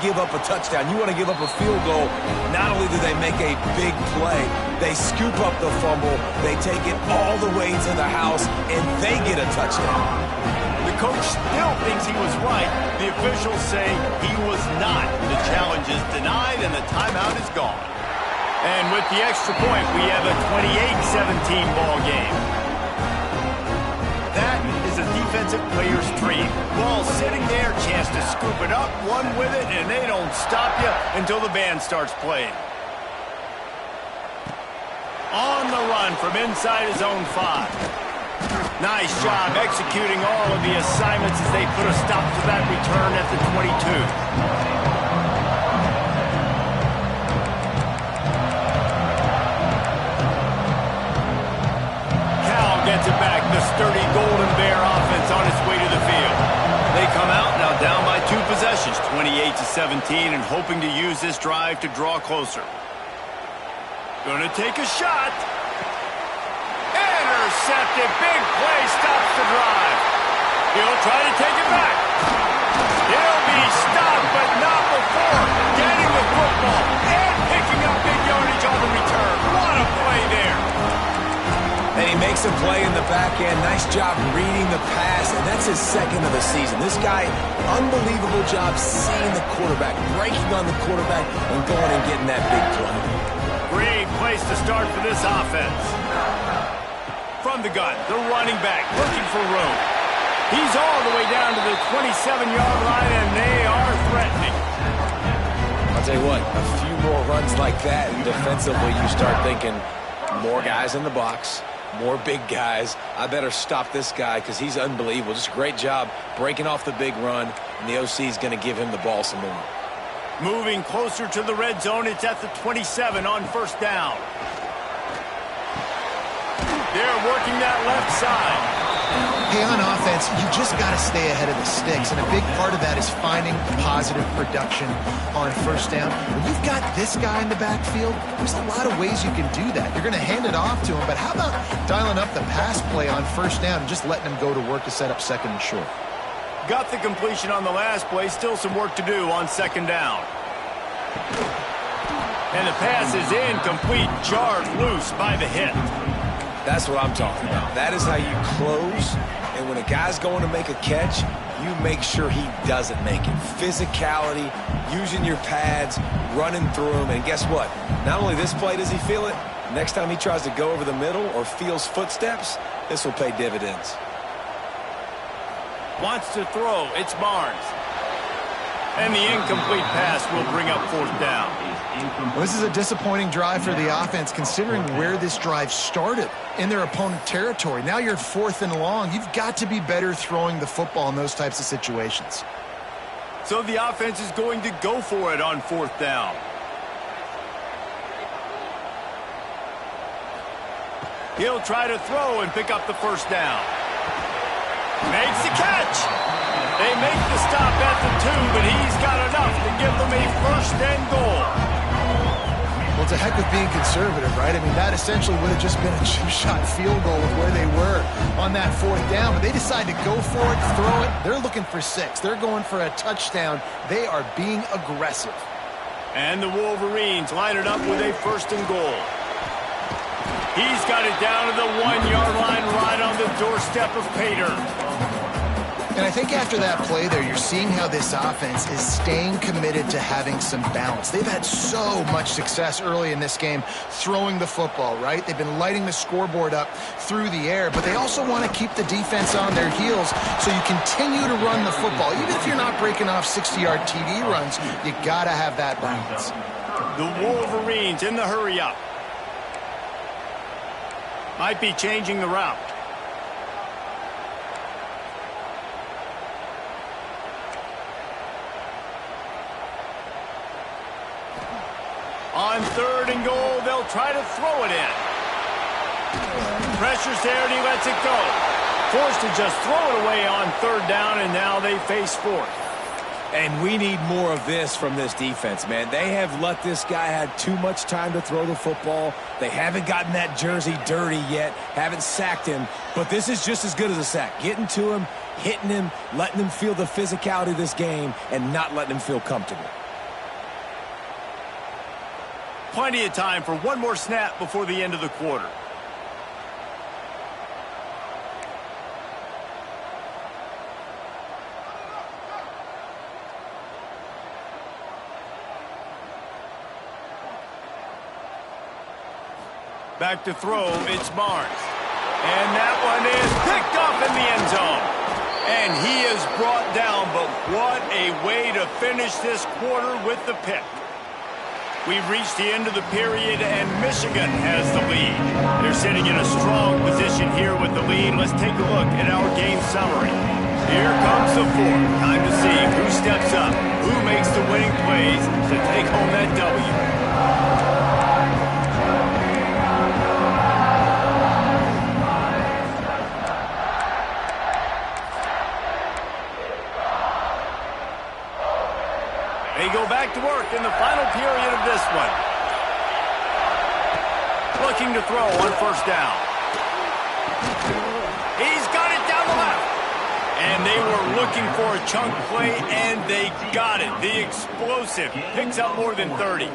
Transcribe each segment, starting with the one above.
give up a touchdown. You want to give up a field goal. Not only do they make a big play, they scoop up the fumble, they take it all the way to the house, and they get a touchdown. The coach still thinks he was right. The officials say he was not. The challenge is denied, and the timeout is gone. And with the extra point, we have a 28-17 ball game. That is a defensive player's dream. Ball sitting there, chance to scoop it up, one with it, and they don't stop you until the band starts playing. On the run from inside his own 5. Nice job executing all of the assignments as they put a stop to that return at the 22. Gets it back. The sturdy Golden Bear offense on its way to the field. They come out now down by 2 possessions, 28-17, and hoping to use this drive to draw closer. Gonna take a shot. Intercepted. Big play stops the drive. He'll try to take it back. He'll be stopped, but not before getting the football and picking up big yardage on the return. What a play there. And he makes a play in the back end. Nice job reading the pass, and that's his 2nd of the season. This guy, unbelievable job seeing the quarterback, breaking on the quarterback, and going and getting that big play. Great place to start for this offense. From the gun, the running back looking for room. He's all the way down to the 27-yard line, and they are threatening. I'll tell you what, a few more runs like that, and defensively you start thinking more guys in the box. More big guys. I better stop this guy because he's unbelievable. Just a great job breaking off the big run, and the OC is going to give him the ball some more. Moving closer to the red zone. It's at the 27 on 1st down. They're working that left side. Hey, on offense, you just got to stay ahead of the sticks, and a big part of that is finding positive production on 1st down. When you've got this guy in the backfield, there's a lot of ways you can do that. You're going to hand it off to him, but how about dialing up the pass play on 1st down and just letting him go to work to set up 2nd and short? Got the completion on the last play. Still some work to do on 2nd down. And the pass is incomplete, jarred loose by the hit. That's what I'm talking about. That is how you close, and when a guy's going to make a catch, you make sure he doesn't make it. Physicality, using your pads, running through them, and guess what? Not only this play does he feel it, next time he tries to go over the middle or feels footsteps, this will pay dividends. Wants to throw. It's Barnes. And the incomplete pass will bring up 4th down. Well, this is a disappointing drive for the offense, considering where this drive started in their opponent territory. Now you're 4th and long. You've got to be better throwing the football in those types of situations. So the offense is going to go for it on 4th down. He'll try to throw and pick up the 1st down. Makes the catch. They make the stop at the 2, but he's got enough to give them a 1st and goal. Well, it's a heck of being conservative, right? I mean, that essentially would have just been a 2-shot field goal with where they were on that 4th down, but they decide to go for it, throw it. They're looking for 6. They're going for a touchdown. They are being aggressive. And the Wolverines line it up with a 1st and goal. He's got it down to the 1-yard line right on the doorstep of Pater. And I think after that play there, you're seeing how this offense is staying committed to having some balance. They've had so much success early in this game throwing the football, right? They've been lighting the scoreboard up through the air, but they also want to keep the defense on their heels, so you continue to run the football. Even if you're not breaking off 60-yard TD runs, you got to have that balance. The Wolverines in the hurry-up. Might be changing the route. On 3rd and goal, they'll try to throw it in. Pressure's there, and he lets it go. Forced to just throw it away on 3rd down, and now they face 4th. And we need more of this from this defense, man. They have let this guy have too much time to throw the football. They haven't gotten that jersey dirty yet, haven't sacked him, but this is just as good as a sack. Getting to him, hitting him, letting him feel the physicality of this game, and not letting him feel comfortable. plenty of time for one more snap before the end of the quarter. Back to throw, it's Barnes. And that one is picked off in the end zone. And he is brought down, but what a way to finish this quarter with the pick. We've reached the end of the period, and Michigan has the lead. They're sitting in a strong position here with the lead. Let's take a look at our game summary. Here comes the fourth. Time to see who steps up, who makes the winning plays to take home that W. They go back to work in the final period of this one. Looking to throw on first down. He's got it down the left. And they were looking for a chunk play, and they got it. The explosive picks up more than 30.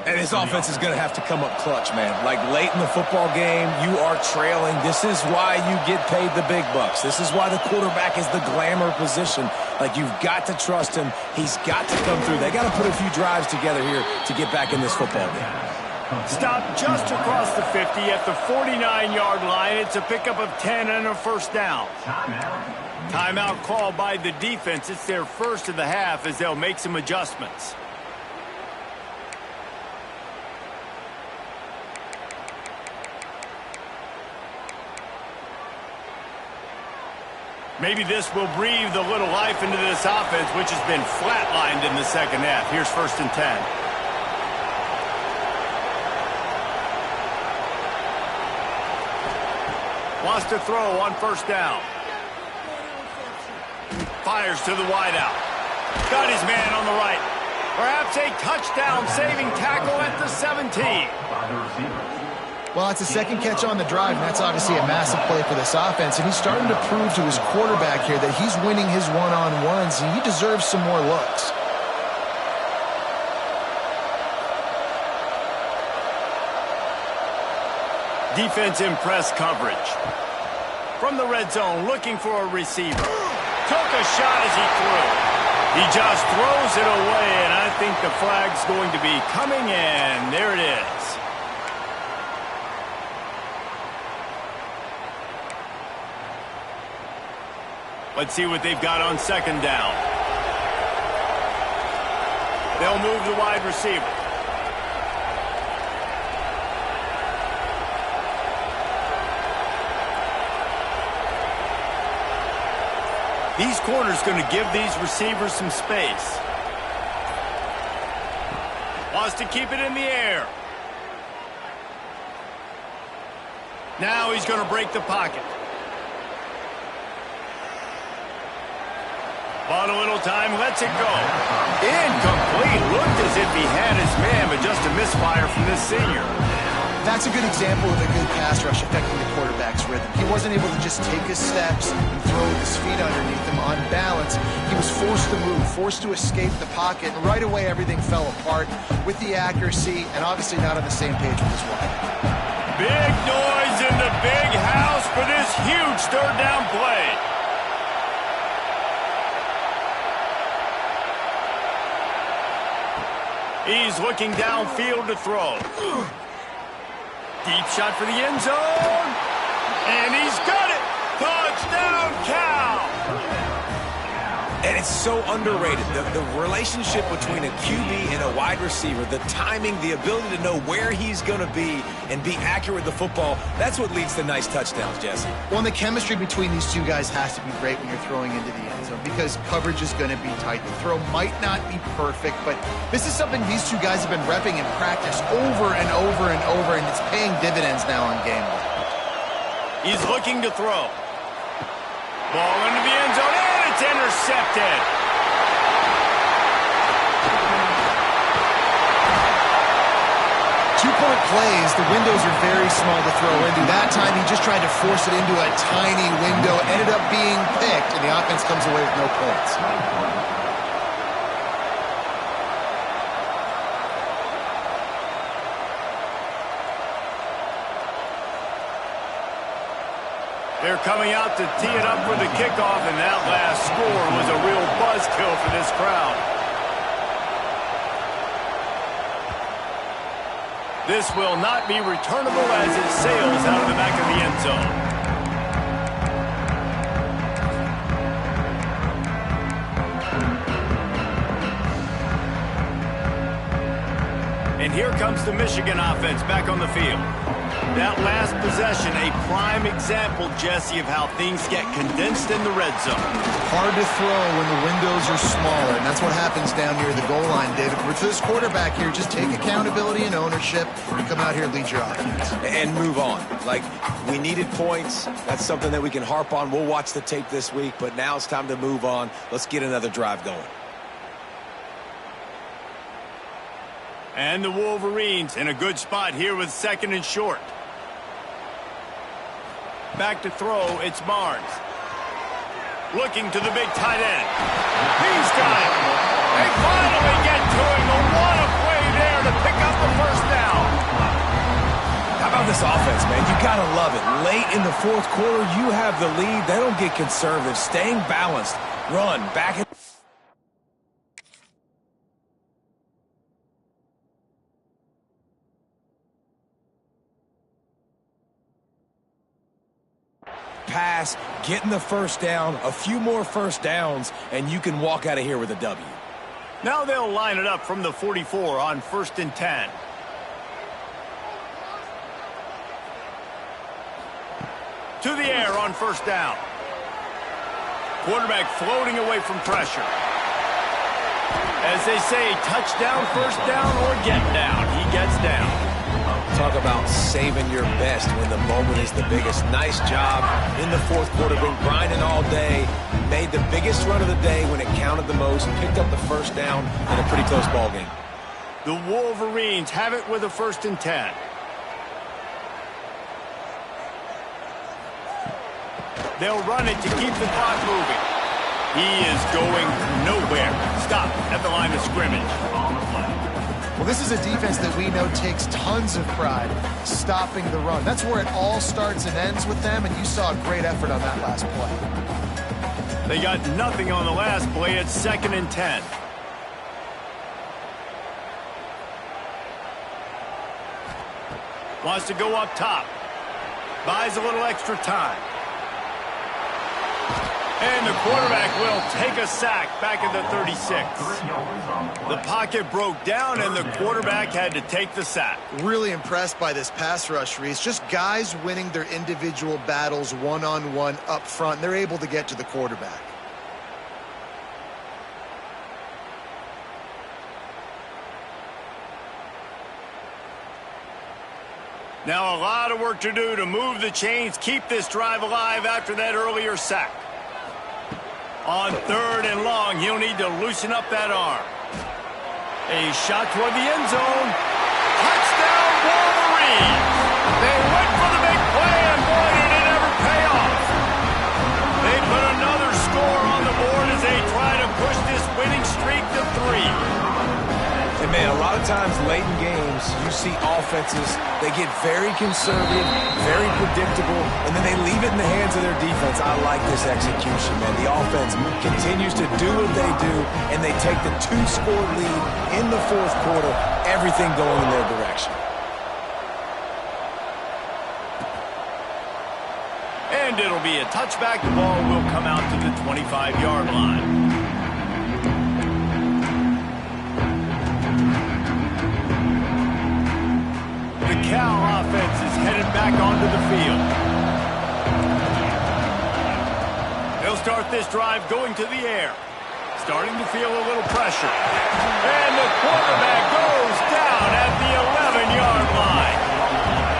And his offense is going to have to come up clutch, man. Like late in the football game, you are trailing. This is why you get paid the big bucks. This is why the quarterback is the glamour position. Like, you've got to trust him. He's got to come through. They got to put a few drives together here to get back in this football game. Stop just across the 50 at the 49-yard line. It's a pickup of 10 and a first down. Timeout called by the defense. It's their first of the half as they'll make some adjustments. Maybe this will breathe a little life into this offense, which has been flatlined in the second half. Here's 1st and 10. Wants to throw on first down. Fires to the wideout. Got his man on the right. Perhaps a touchdown-saving tackle at the 17. Well, it's a second catch on the drive, and that's obviously a massive play for this offense. And he's starting to prove to his quarterback here that he's winning his one-on-ones, and he deserves some more looks. Defense in press coverage. From the red zone, looking for a receiver. Took a shot as he threw. He just throws it away, and I think the flag's going to be coming in. There it is. Let's see what they've got on second down. They'll move the wide receiver. These corners going to give these receivers some space. Wants to keep it in the air. Now he's going to break the pocket. Bought a little time, lets it go. Incomplete. Looked as if he had his man, but just a misfire from this senior. That's a good example of a good pass rush affecting the quarterback's rhythm. He wasn't able to just take his steps and throw with his feet underneath him on balance. He was forced to move, forced to escape the pocket, and right away everything fell apart with the accuracy and obviously not on the same page with his wife. Big noise in the big house for this huge third down play. He's looking downfield to throw. Deep shot for the end zone. And he's got it. Touchdown, Cal. And it's so underrated. The relationship between a QB and a wide receiver, the timing, the ability to know where he's going to be and be accurate with the football, that's what leads to nice touchdowns, Jesse. Well, and the chemistry between these two guys has to be great when you're throwing into the end zone because coverage is going to be tight. The throw might not be perfect, but this is something these two guys have been repping in practice over and over and over, and it's paying dividends now on game day. He's looking to throw. Ball into the end zone, and it's intercepted. Two-point plays, the windows are very small to throw into. That time, he just tried to force it into a tiny window, ended up being picked, and the offense comes away with no points. They're coming out to tee it up for the kickoff, and that last score was a real buzzkill for this crowd. This will not be returnable as it sails out of the back of the end zone. And here comes the Michigan offense back on the field. That last possession, a prime example, Jesse, of how things get condensed in the red zone. Hard to throw when the windows are smaller, and that's what happens down near the goal line, David. For this quarterback here, just take accountability and ownership and come out here and lead your offense. And move on. Like, we needed points. That's something that we can harp on. We'll watch the tape this week, but now it's time to move on. Let's get another drive going. And the Wolverines in a good spot here with 2nd and short. Back to throw, it's Barnes. Looking to the big tight end. He's got it. They finally get to him. A what a play there to pick up the first down. How about this offense, man? You got to love it. Late in the 4th quarter, you have the lead. They don't get conservative. Staying balanced. Run. Back and pass, getting the first down, a few more first downs, and you can walk out of here with a W. Now they'll line it up from the 44 on 1st and 10. To the air on 1st down. Quarterback floating away from pressure. As they say, touchdown, first down, or get down. He gets down. Talk about saving your best when the moment is the biggest. Nice job in the 4th quarter. Been grinding all day. Made the biggest run of the day when it counted the most. Picked up the first down in a pretty close ball game. The Wolverines have it with a 1st and 10. They'll run it to keep the clock moving. He is going nowhere. Stop at the line of scrimmage. Well, this is a defense that we know takes tons of pride stopping the run. That's where it all starts and ends with them, and you saw a great effort on that last play. They got nothing on the last play. It's 2nd and 10. Wants to go up top. Buys a little extra time. And the quarterback will take a sack back at the 36. The pocket broke down, and the quarterback had to take the sack. Really impressed by this pass rush, Reese. Just guys winning their individual battles one-on-one up front. They're able to get to the quarterback. Now a lot of work to do to move the chains, keep this drive alive after that earlier sack. On 3rd and long, he'll need to loosen up that arm. A shot toward the end zone. Touchdown, Wolverines! They went for the big play, and boy, did it ever pay off. They put another score on the board as they try to push this winning streak to 3. And, man, a lot of times late in games, you see offenses, they get very conservative, very predictable, and then they leave it in the hands of their defense. I like this execution, man. The offense continues to do what they do, and they take the 2-score lead in the 4th quarter, everything going in their direction. And it'll be a touchback. The ball will come out to the 25-yard line. The Cal offense is headed back onto the field. They'll start this drive going to the air. Starting to feel a little pressure. And the quarterback goes down at the 11-yard line.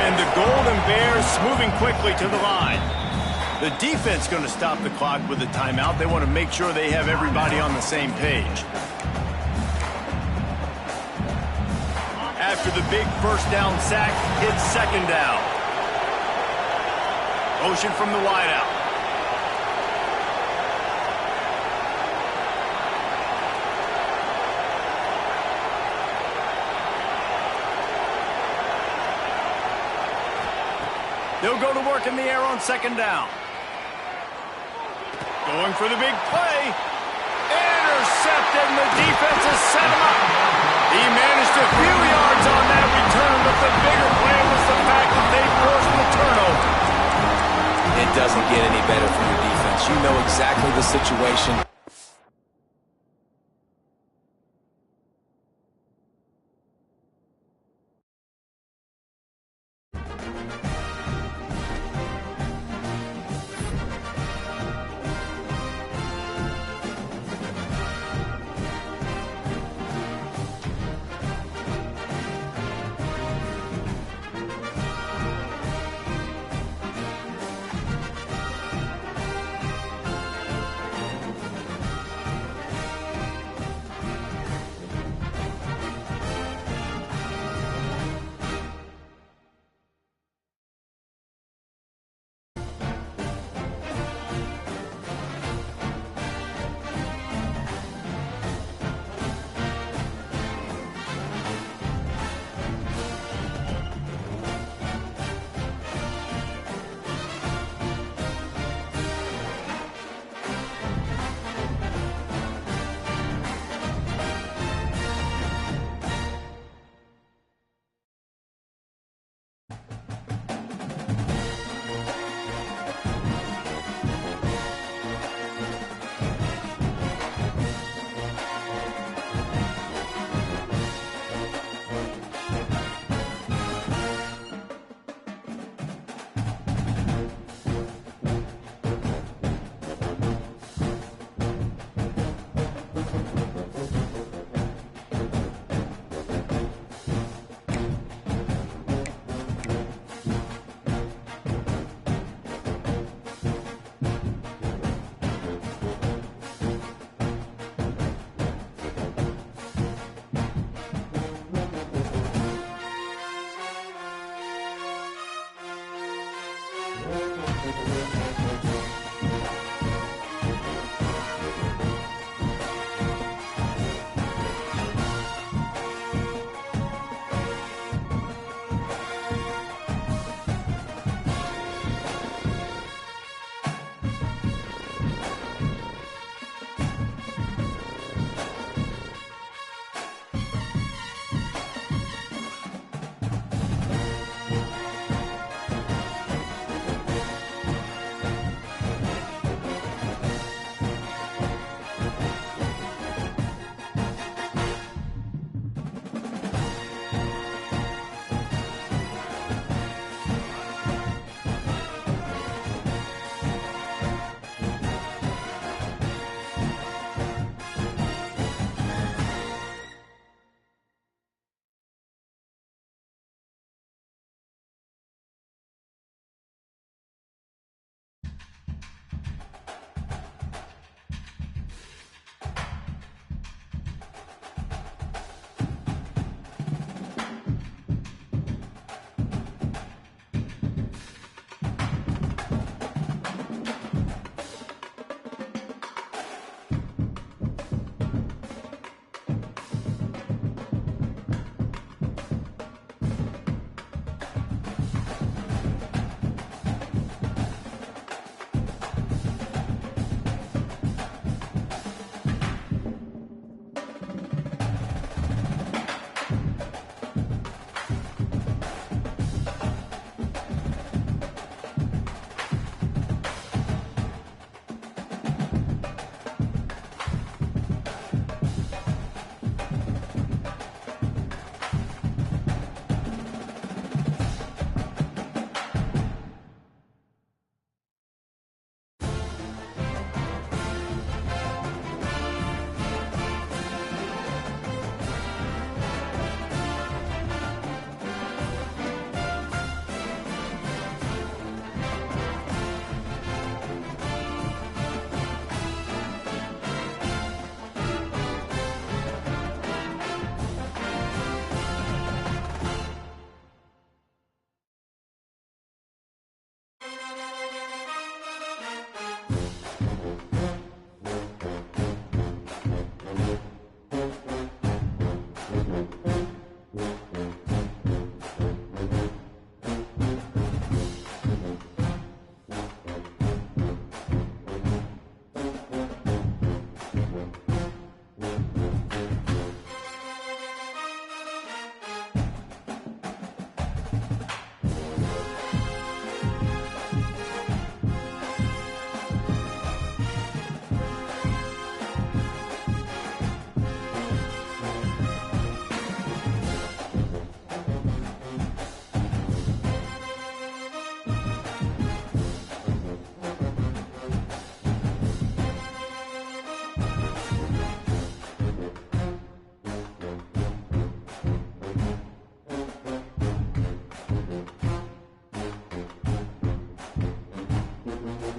And the Golden Bears moving quickly to the line. The defense going to stop the clock with a timeout. They want to make sure they have everybody on the same page. After the big first down sack, it's 2nd down. Motion from the wideout. They'll go to work in the air on 2nd down. Going for the big play. Intercepted, and the defense has set him up. He managed a few yards on that return, but the bigger play was the fact that they forced the turnover. It doesn't get any better for your defense. You know exactly the situation.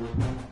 it.